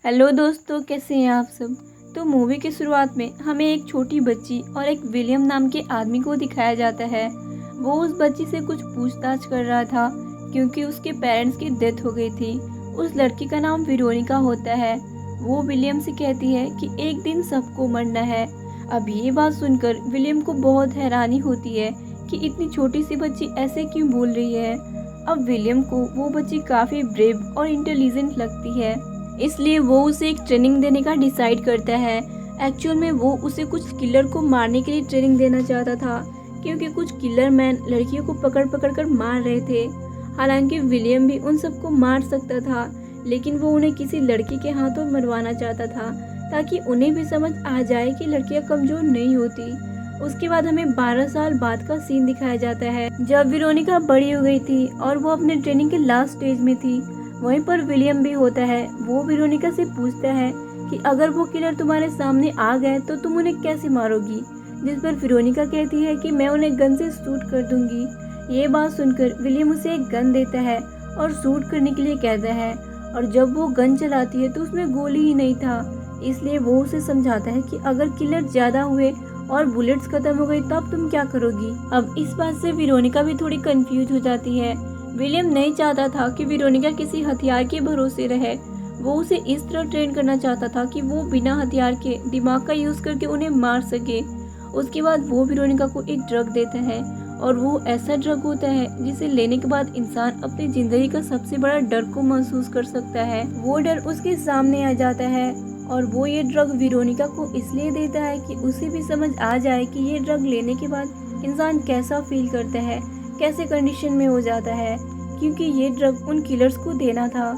Hello दोस्तों, कैसे हैं आप सब। तो मूवी की शुरुआत में हमें एक छोटी बच्ची और एक विलियम नाम के आदमी को दिखाया जाता है। वो उस बच्ची से कुछ पूछताछ कर रहा था क्योंकि उसके पेरेंट्स की डेथ हो गई थी। उस लड़की का नाम वेरोनिका होता है। वो विलियम से कहती है कि एक दिन सबको मरना है। अब ये बात सुनकर विलियम को बहुत हैरानी होती है कि इतनी छोटी सी बच्ची ऐसे क्यों बोल रही है। अब विलियम को वो बच्ची काफ़ी ब्रेव और इंटेलिजेंट लगती है, इसलिए वो उसे एक ट्रेनिंग देने का डिसाइड करता है। एक्चुअल में वो उसे कुछ किलर को मारने के लिए ट्रेनिंग देना चाहता था क्योंकि कुछ किलर मैन लड़कियों को पकड़ पकड़ कर मार रहे थे। हालांकि विलियम भी उन सबको मार सकता था, लेकिन वो उन्हें किसी लड़की के हाथों मरवाना चाहता था ताकि उन्हें भी समझ आ जाए कि लड़कियां कमज़ोर नहीं होती। उसके बाद हमें 12 साल बाद का सीन दिखाया जाता है जब वेरोनिका बड़ी हो गई थी और वो अपने ट्रेनिंग के लास्ट स्टेज में थी। वहीं पर विलियम भी होता है। वो वेरोनिका से पूछता है कि अगर वो किलर तुम्हारे सामने आ गए तो तुम उन्हें कैसे मारोगी, जिस पर वेरोनिका कहती है कि मैं उन्हें गन से शूट कर दूंगी। ये बात सुनकर विलियम उसे एक गन देता है और शूट करने के लिए कहता है, और जब वो गन चलाती है तो उसमें गोली ही नहीं था। इसलिए वो उसे समझाता है कि अगर किलर ज़्यादा हुए और बुलेट्स खत्म हो गई तब तुम क्या करोगी। अब इस बात से वेरोनिका भी थोड़ी कंफ्यूज हो जाती है। विलियम नहीं चाहता था कि वेरोनिका किसी हथियार के भरोसे रहे। वो उसे इस तरह ट्रेन करना चाहता था कि वो बिना हथियार के दिमाग का यूज़ करके उन्हें मार सके। उसके बाद वो वेरोनिका को एक ड्रग देता है, और वो ऐसा ड्रग होता है जिसे लेने के बाद इंसान अपनी ज़िंदगी का सबसे बड़ा डर को महसूस कर सकता है। वो डर उसके सामने आ जाता है, और वो ये ड्रग वेरोनिका को इसलिए देता है कि उसे भी समझ आ जाए कि ये ड्रग लेने के बाद इंसान कैसा फील करता है, कैसे कंडीशन में हो जाता है, क्योंकि ये ड्रग उन किलर्स को देना था।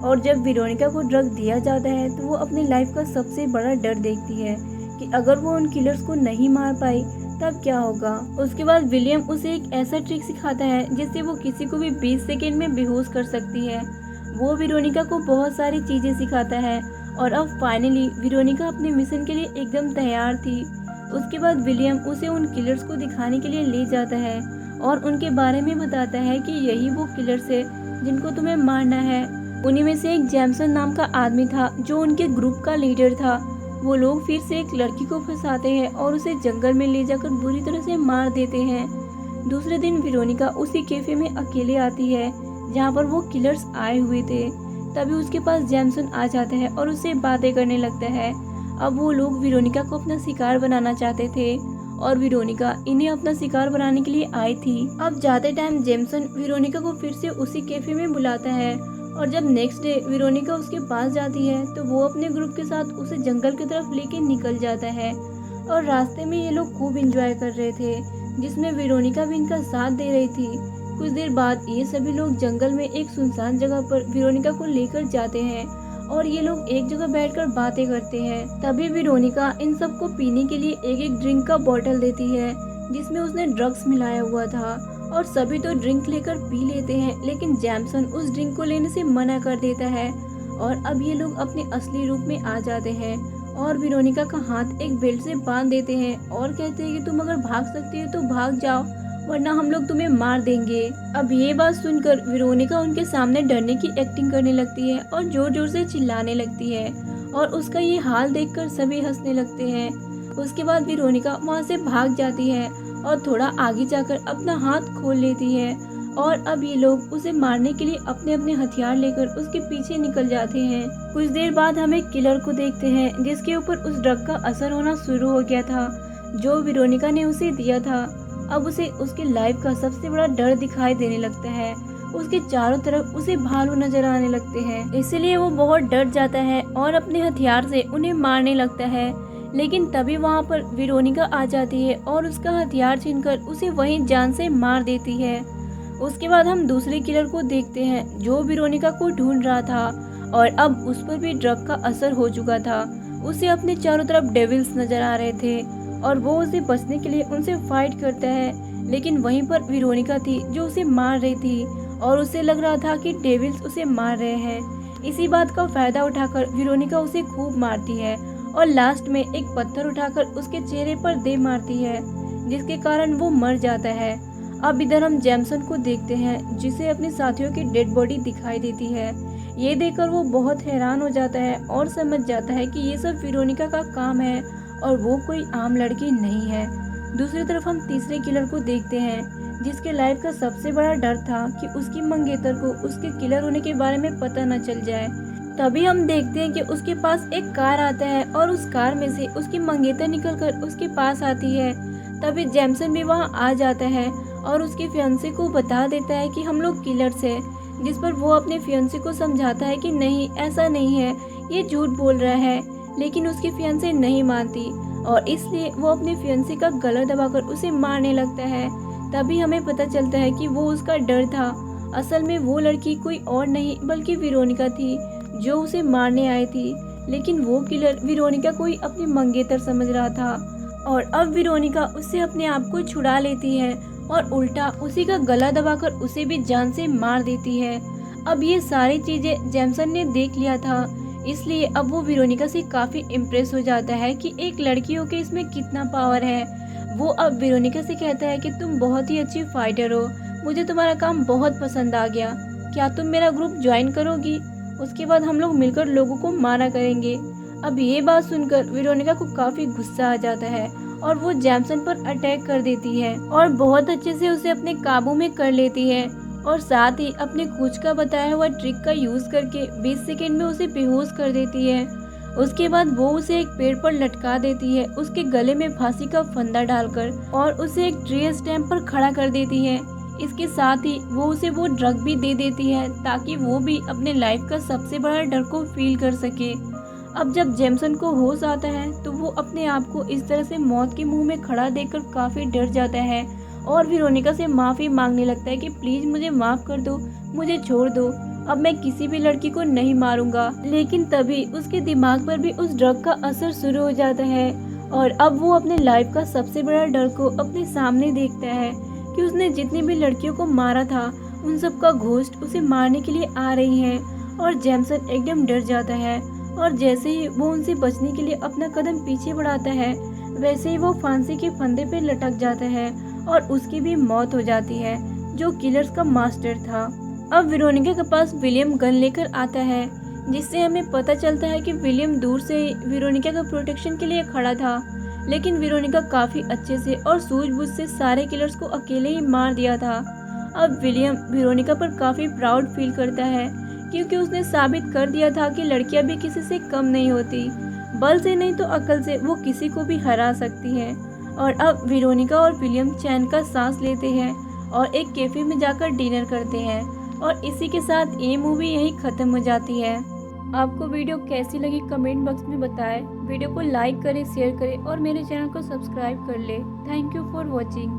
और जब वेरोनिका को ड्रग दिया जाता है तो वो अपनी लाइफ का सबसे बड़ा डर देखती है कि अगर वो उन किलर्स को नहीं मार पाई तब क्या होगा। उसके बाद विलियम उसे एक ऐसा ट्रिक सिखाता है जिससे वो किसी को भी 20 सेकेंड में बेहोश कर सकती है। वो वेरोनिका को बहुत सारी चीज़ें सिखाता है, और अब फाइनली वेरोनिका अपने मिशन के लिए एकदम तैयार थी। उसके बाद विलियम उसे उन किलर्स को दिखाने के लिए ले जाता है और उनके बारे में बताता है कि यही वो किलर्स है जिनको तुम्हें मारना है। उन्हीं में से एक जैमसन नाम का आदमी था जो उनके ग्रुप का लीडर था। वो लोग फिर से एक लड़की को फंसाते हैं और उसे जंगल में ले जाकर बुरी तरह से मार देते हैं। दूसरे दिन वेरोनिका उसी कैफे में अकेले आती है जहाँ पर वो किलर्स आए हुए थे। तभी उसके पास जैमसन आ जाता है और उससे बातें करने लगता है। अब वो लोग वेरोनिका को अपना शिकार बनाना चाहते थे, और वेरोनिका इन्हें अपना शिकार बनाने के लिए आई थी। अब जाते टाइम जेमसन वेरोनिका को फिर से उसी कैफे में बुलाता है, और जब नेक्स्ट डे वेरोनिका उसके पास जाती है तो वो अपने ग्रुप के साथ उसे जंगल की तरफ लेके निकल जाता है। और रास्ते में ये लोग खूब एंजॉय कर रहे थे, जिसमें वेरोनिका भी इनका साथ दे रही थी। कुछ देर बाद ये सभी लोग जंगल में एक सुनसान जगह पर वेरोनिका को लेकर जाते हैं, और ये लोग एक जगह बैठकर बातें करते हैं। तभी वेरोनिका इन सबको पीने के लिए एक एक ड्रिंक का बॉटल देती है जिसमें उसने ड्रग्स मिलाया हुआ था, और सभी तो ड्रिंक लेकर पी लेते हैं, लेकिन जैमसन उस ड्रिंक को लेने से मना कर देता है। और अब ये लोग अपने असली रूप में आ जाते हैं और वेरोनिका का हाथ एक बेल्ट से बांध देते हैं और कहते हैं कि तुम अगर भाग सकती हो तो भाग जाओ, वरना हम लोग तुम्हें मार देंगे। अब ये बात सुनकर वेरोनिका उनके सामने डरने की एक्टिंग करने लगती है और जोर जोर से चिल्लाने लगती है, और उसका ये हाल देखकर सभी हंसने लगते हैं। उसके बाद वेरोनिका वहाँ से भाग जाती है और थोड़ा आगे जाकर अपना हाथ खोल लेती है, और अब ये लोग उसे मारने के लिए अपने अपने हथियार लेकर उसके पीछे निकल जाते हैं। कुछ देर बाद हम एक किलर को देखते हैं जिसके ऊपर उस ड्रग का असर होना शुरू हो गया था जो वेरोनिका ने उसे दिया था। अब उसे उसके लाइफ का सबसे बड़ा डर दिखाई देने लगता है। उसके चारों तरफ उसे भालू नजर आने लगते हैं, इसलिए वो बहुत डर जाता है और अपने हथियार से उन्हें मारने लगता है। लेकिन तभी वहाँ पर वेरोनिका आ जाती है और उसका हथियार छीनकर उसे वहीं जान से मार देती है। उसके बाद हम दूसरे किलर को देखते हैं जो वेरोनिका को ढूंढ रहा था, और अब उस पर भी ड्रग का असर हो चुका था। उसे अपने चारों तरफ डेविल्स नजर आ रहे थे, और वो उसे बचने के लिए उनसे फाइट करता है। लेकिन वहीं पर वेरोनिका थी जो उसे मार रही थी, और उसे लग रहा था कि डेविल्स उसे मार रहे हैं। इसी बात का फायदा उठाकर वेरोनिका उसे खूब मारती है, और लास्ट में एक पत्थर उठाकर उसके चेहरे पर दे मारती है, जिसके कारण वो मर जाता है। अब इधर हम जैमसन को देखते हैं जिसे अपने साथियों की डेड बॉडी दिखाई देती है। ये देखकर वो बहुत हैरान हो जाता है और समझ जाता है कि ये सब वेरोनिका का काम है और वो कोई आम लड़की नहीं है। दूसरी तरफ हम तीसरे किलर को देखते हैं, जिसके लाइफ का सबसे बड़ा डर था कि उसकी मंगेतर को उसके किलर होने के बारे में पता न चल जाए। तभी हम देखते हैं कि उसके पास एक कार आता है और उस कार में से उसकी मंगेतर निकलकर उसके पास आती है। तभी जेमसन भी वहां आ जाता है और उसके फियांसे को बता देता है कि हम लोग किलर्स हैं, जिस पर वो अपने फियांसे को समझाता है कि नहीं, ऐसा नहीं है, ये झूठ बोल रहा है। लेकिन उसकी फियांसे नहीं मानती और इसलिए वो अपने फियांसे का गला दबाकर उसे मारने लगता है। तभी हमें पता चलता है कि वो उसका डर था। असल में वो लड़की कोई और नहीं बल्कि वेरोनिका थी, जो उसे मारने आई थी। लेकिन वो किलर वेरोनिका को ही अपनी मंगेतर समझ रहा था और अब वेरोनिका उससे अपने आप को छुड़ा लेती है और उल्टा उसी का गला दबाकर उसे भी जान से मार देती है। अब ये सारी चीजें जेमसन ने देख लिया था, इसलिए अब वो वेरोनिका से काफी इम्प्रेस हो जाता है कि एक लड़की होके इसमें कितना पावर है। वो अब वेरोनिका से कहता है कि तुम बहुत ही अच्छी फाइटर हो, मुझे तुम्हारा काम बहुत पसंद आ गया, क्या तुम मेरा ग्रुप ज्वाइन करोगी? उसके बाद हम लोग मिलकर लोगों को मारा करेंगे। अब ये बात सुनकर वेरोनिका को काफी गुस्सा आ जाता है और वो जेमसन पर अटैक कर देती है और बहुत अच्छे से उसे अपने काबू में कर लेती है और साथ ही अपने कोच का बताया हुआ ट्रिक का यूज करके 20 सेकंड में उसे बेहोश कर देती है। उसके बाद वो उसे एक पेड़ पर लटका देती है, उसके गले में फांसी का फंदा डालकर, और उसे एक ट्री स्टैम्प पर खड़ा कर देती है। इसके साथ ही वो उसे वो ड्रग भी दे देती है ताकि वो भी अपने लाइफ का सबसे बड़ा डर को फील कर सके। अब जब जेमसन को होश आता है तो वो अपने आप को इस तरह से मौत के मुंह में खड़ा देखकर काफी डर जाता है और वेरोनिका से माफी मांगने लगता है कि प्लीज मुझे माफ कर दो, मुझे छोड़ दो, अब मैं किसी भी लड़की को नहीं मारूंगा। लेकिन तभी उसके दिमाग पर भी उस ड्रग का असर शुरू हो जाता है और अब वो अपने लाइफ का सबसे बड़ा डर को अपने सामने देखता है कि उसने जितनी भी लड़कियों को मारा था उन सब का घोस्ट उसे मारने के लिए आ रही है। और जेमसन एकदम डर जाता है और जैसे ही वो उनसे बचने के लिए अपना कदम पीछे बढ़ाता है, वैसे ही वो फांसी के फंदे पे लटक जाता है और उसकी भी मौत हो जाती है, जो किलर्स का मास्टर था। अब वेरोनिका के पास विलियम गन लेकर आता है, जिससे हमें पता चलता है कि विलियम दूर से वेरोनिका का प्रोटेक्शन के लिए खड़ा था। लेकिन वेरोनिका काफी अच्छे से और सूझबूझ से सारे किलर्स को अकेले ही मार दिया था। अब विलियम वेरोनिका पर काफी प्राउड फील करता है, क्योंकि उसने साबित कर दिया था कि लड़कियां भी किसी से कम नहीं होती, बल से नहीं तो अकल से वो किसी को भी हरा सकती है। और अब वेरोनिका और विलियम चैन का सांस लेते हैं और एक कैफे में जाकर डिनर करते हैं और इसी के साथ ये मूवी यहीं ख़त्म हो जाती है। आपको वीडियो कैसी लगी कमेंट बॉक्स में बताएं। वीडियो को लाइक करें, शेयर करें और मेरे चैनल को सब्सक्राइब कर लें। Thank you for watching.